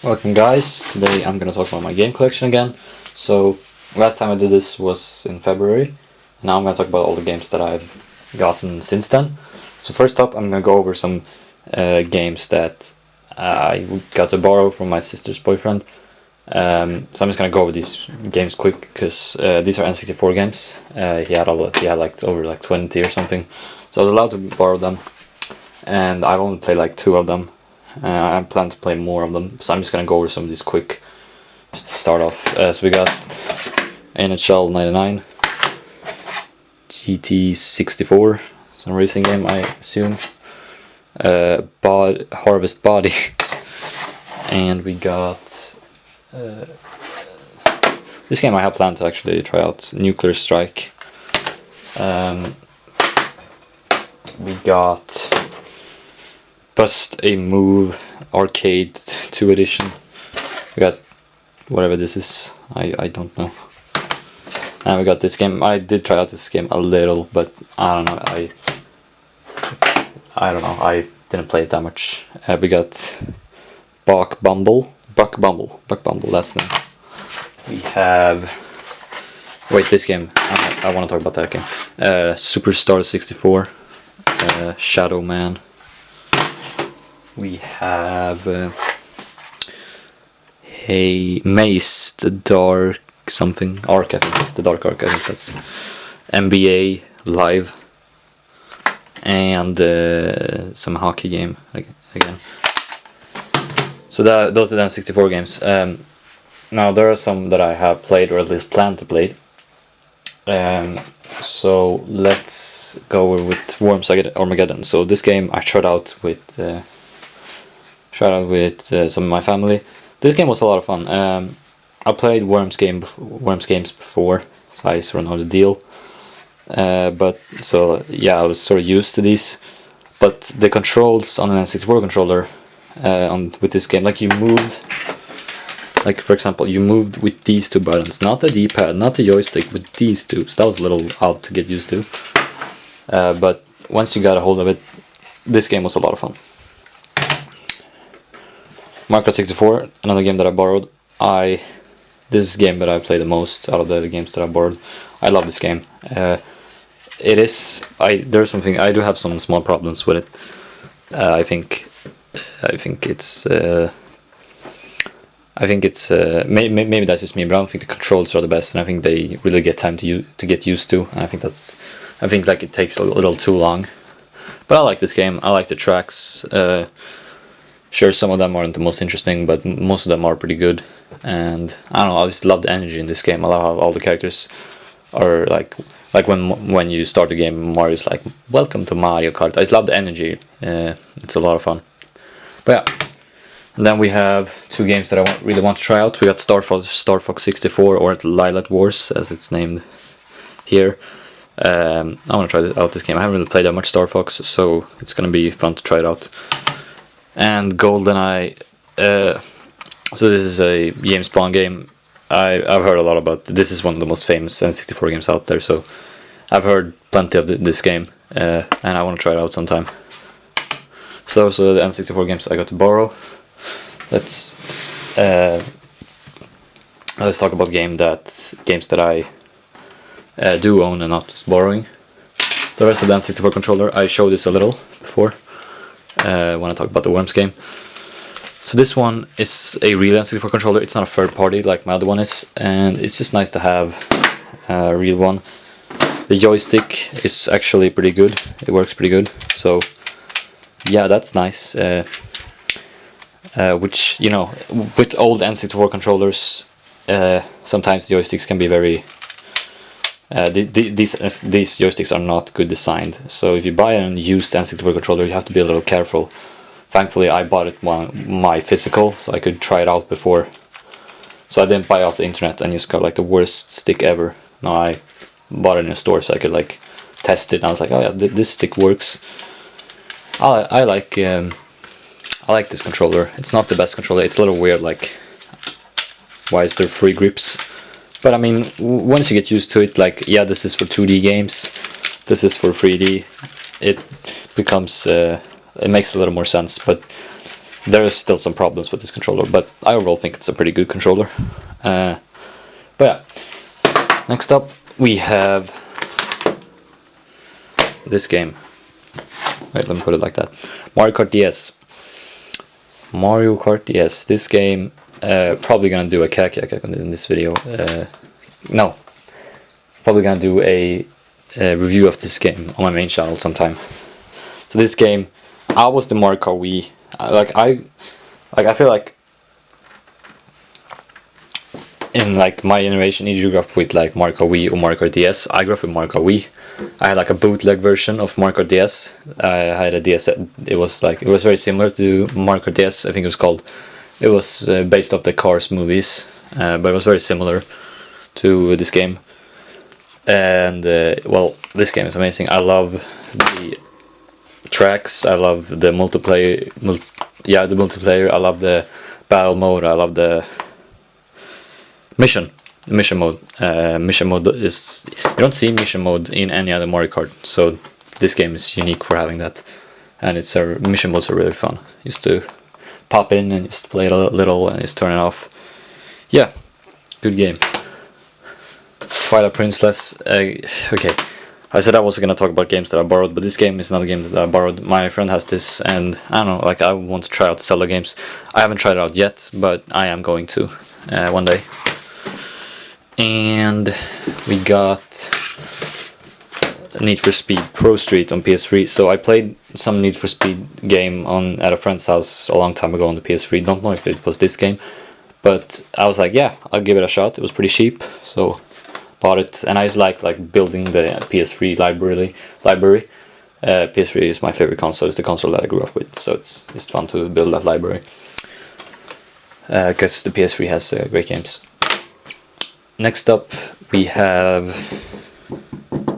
Welcome guys, today I'm gonna talk about my game collection again. So last time I did this was in February, and now I'm gonna talk about all the games that I've gotten since then. So first up I'm gonna go over some games that I got to borrow from my sister's boyfriend. So I'm just gonna go over these games quick because these are N64 games. He had like over like 20 or something, so I was allowed to borrow them, and I've only played like 2 of them. I plan to play more of them, so I'm just gonna go over some of these quick just to start off. So we got NHL 99, GT64, some racing game I assume, Harvest Body, and we got this game I have planned to actually try out, Nuclear Strike. We got Bust a Move Arcade 2 edition. We got whatever this is, I don't know. And we got this game. I did try out this game a little, but I don't know. I don't know. I didn't play it that much. We got Buck Bumble. That's the name. We have. Wait, this game. I want to talk about that game. Superstar 64. Shadow Man. We have Maze, the Dark something Arc, I think. The Dark Arc, I think that's NBA Live, and some hockey game again. So those are the N64 games. Now there are some that I have played, or at least plan to play. So let's go with Worms Armageddon. So this game I tried out with some of my family. This game was a lot of fun. I played Worms games before, so I sort of know the deal. But so yeah, I was sort of used to these. But the controls on an N64 controller, with this game, like you moved, like for example, you moved with these 2 buttons, not the D-pad, not the joystick, but these 2. So that was a little odd to get used to. But once you got a hold of it, this game was a lot of fun. Minecraft 64, another game that I borrowed. This is the game that I play the most out of the games that I borrowed. I love this game. I do have some small problems with it. I think it's maybe that's just me, but I don't think the controls are the best, and I think they really get time to get used to. And I think like it takes a little too long. But I like this game. I like the tracks. Sure, some of them aren't the most interesting, but most of them are pretty good. And I don't know, I just love the energy in this game. I love how all the characters are like when you start the game, Mario's like, "Welcome to Mario Kart." I just love the energy. It's a lot of fun. But yeah, and then we have 2 games that I really want to try out. We got Star Fox 64, or Lilac Wars as it's named here. I want to try out this game. I haven't really played that much Star Fox, so it's gonna be fun to try it out. And GoldenEye. So this is a James Bond game. I've heard a lot about. This is one of the most famous N64 games out there. So I've heard plenty of this game, and I want to try it out sometime. So those are the N64 games I got to borrow. Let's talk about games that I do own and not just borrowing. The rest of the N64 controller, I showed this a little before. When I talk about the Worms game. So this one is a real N64 controller. It's not a third party like my other one is, and it's just nice to have a real one. The joystick is actually pretty good. It works pretty good. So yeah, that's nice. Which, you know, with old N64 controllers, sometimes the joysticks can be very these joysticks are not good designed. So if you buy an used N64 controller, you have to be a little careful. Thankfully, I bought it my physical, so I could try it out before. So I didn't buy it off the internet and just got like the worst stick ever. No, I bought it in a store so I could like test it. And I was like, oh yeah, this stick works. I like this controller. It's not the best controller. It's a little weird. Like, why is there 3 grips? But I mean, once you get used to it, like, yeah, this is for 2D games, this is for 3D, it becomes, it makes a little more sense. But There is still some problems with this controller, but I overall think it's a pretty good controller. But yeah, next up we have this game. Wait, let me put it like that. Mario Kart DS. Mario Kart DS. This game, probably gonna do a kak in this video. No, probably gonna do a review of this game on my main channel sometime. So this game, I was the Mario Kart Wii. I feel like in like my generation, either you grew up with like Mario Kart Wii or Mario Kart DS. I grew up with Mario Kart Wii. I had like a bootleg version of Mario Kart DS. I had a DS. It was very similar to Mario Kart DS. I think it was based off the Cars movies, but it was very similar to this game. And well, this game is amazing. I love the tracks. I love the multiplayer. The multiplayer. I love the battle mode. I love the mission mode. Mission mode is, you don't see mission mode in any other Mario Kart, so this game is unique for having that. And mission modes are really fun. Just to pop in and just play it a little and just turn it off. Yeah, good game. Twilight Princess. Okay, I said I wasn't gonna talk about games that I borrowed, but this game is another game that I borrowed. My friend has this, and I don't know, like I want to try out Zelda games. I haven't tried it out yet, but I am going to one day. And we got Need for Speed Pro Street on PS3. So I played some Need for Speed game at a friend's house a long time ago on the PS3. Don't know if it was this game, but I was like, yeah, I'll give it a shot. It was pretty cheap, so bought it. And I just like building the PS3 library. PS3 is my favorite console. It's the console that I grew up with, so it's just fun to build that library. Because the PS3 has great games. Next up, we have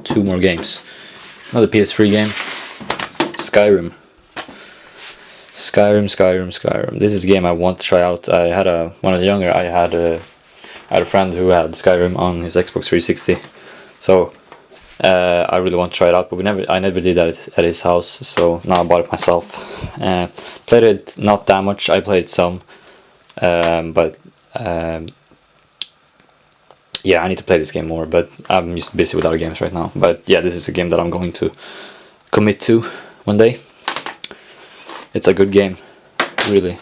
2 more games. Another PS3 game, Skyrim. Skyrim. This is a game I want to try out. When I was younger, I had a friend who had Skyrim on his Xbox 360. So I really want to try it out, but I never did that at his house. So now I bought it myself. Played it not that much. I played some, but. Yeah, I need to play this game more, but I'm just busy with other games right now. But yeah, this is a game that I'm going to commit to one day. It's a good game, really.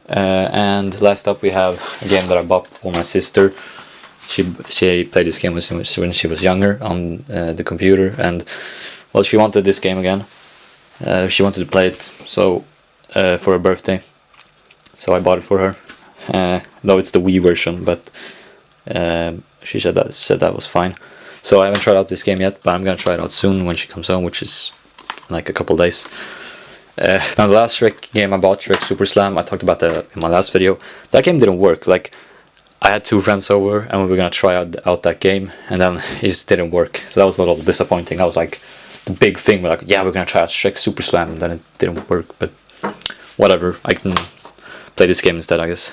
And last up we have a game that I bought for my sister. She played this game when she was younger on the computer, and well, she wanted this game again. She wanted to play it for her birthday, so I bought it for her. Though it's the Wii version, but she said that was fine. So I haven't tried out this game yet, but I'm gonna try it out soon when she comes home, which is like a couple days. Now the last Shrek game I bought, Shrek Super Slam, I talked about that in my last video. That game didn't work. Like, I had 2 friends over and we were gonna try out that game, and then it just didn't work. So that was a little disappointing. That was like the big thing. We're like, yeah, we're gonna try out Shrek Super Slam, and then it didn't work. But whatever, I can play this game instead, I guess.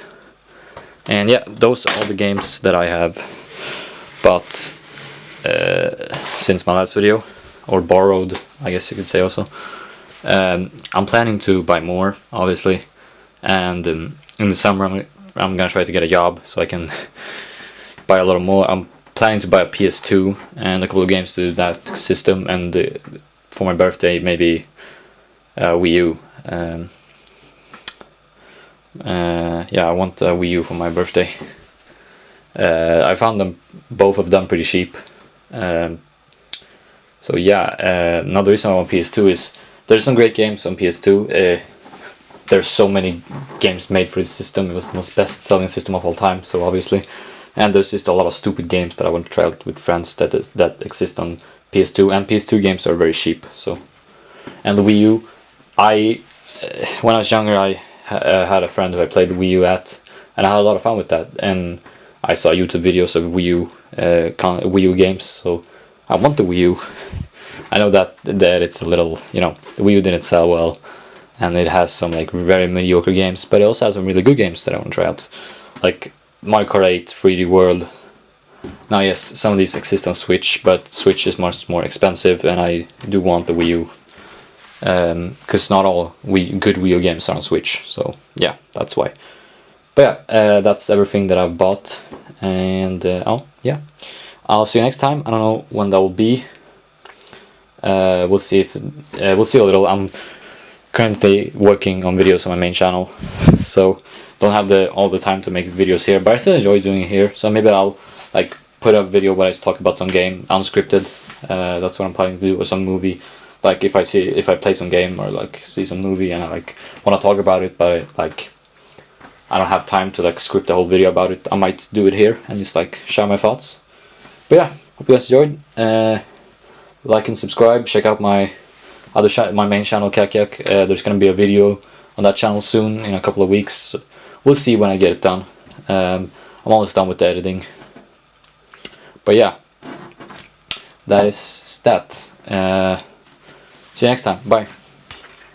And yeah, those are all the games that I have bought since my last video, or borrowed, I guess you could say also. I'm planning to buy more, obviously, and in the summer I'm gonna try to get a job so I can buy a little more. I'm planning to buy a PS2 and a couple of games to that system, and for my birthday maybe Wii U. Yeah, I want a Wii U for my birthday. I found both of them pretty cheap. So yeah, another reason I want PS2 is there's some great games on PS2. There's so many games made for this system. It was the most best-selling system of all time, so obviously. And there's just a lot of stupid games that I want to try out with friends that exist on PS2, and PS2 games are very cheap. So, and the Wii U, when I was younger, I had a friend who I played Wii U at, and I had a lot of fun with that. And I saw YouTube videos of Wii U games, so I want the Wii U. I know that it's a little, the Wii U didn't sell well, and it has some like very mediocre games, but it also has some really good games that I want to try out, like Mario Kart 8, 3D World. Now yes, some of these exist on Switch, but Switch is much more expensive, and I do want the Wii U. because not all good Wii U games are on Switch. So yeah, that's why. But yeah, that's everything that I've bought, and oh yeah, I'll see you next time. I don't know when that will be. We'll see if we'll see a little. I'm currently working on videos on my main channel, so don't have all the time to make videos here. But I still enjoy doing it here. So maybe I'll like put up a video where I talk about some game unscripted. That's what I'm planning to do, or some movie. Like if I play some game or like see some movie and I like want to talk about it, but like I don't have time to like script the whole video about it, I might do it here and just like share my thoughts. But yeah, hope you guys enjoyed. Like and subscribe. Check out my my main channel, Kakyak. There's gonna be a video on that channel soon, in a couple of weeks. We'll see when I get it done. I'm almost done with the editing. But yeah, that is that. See you next time. Bye.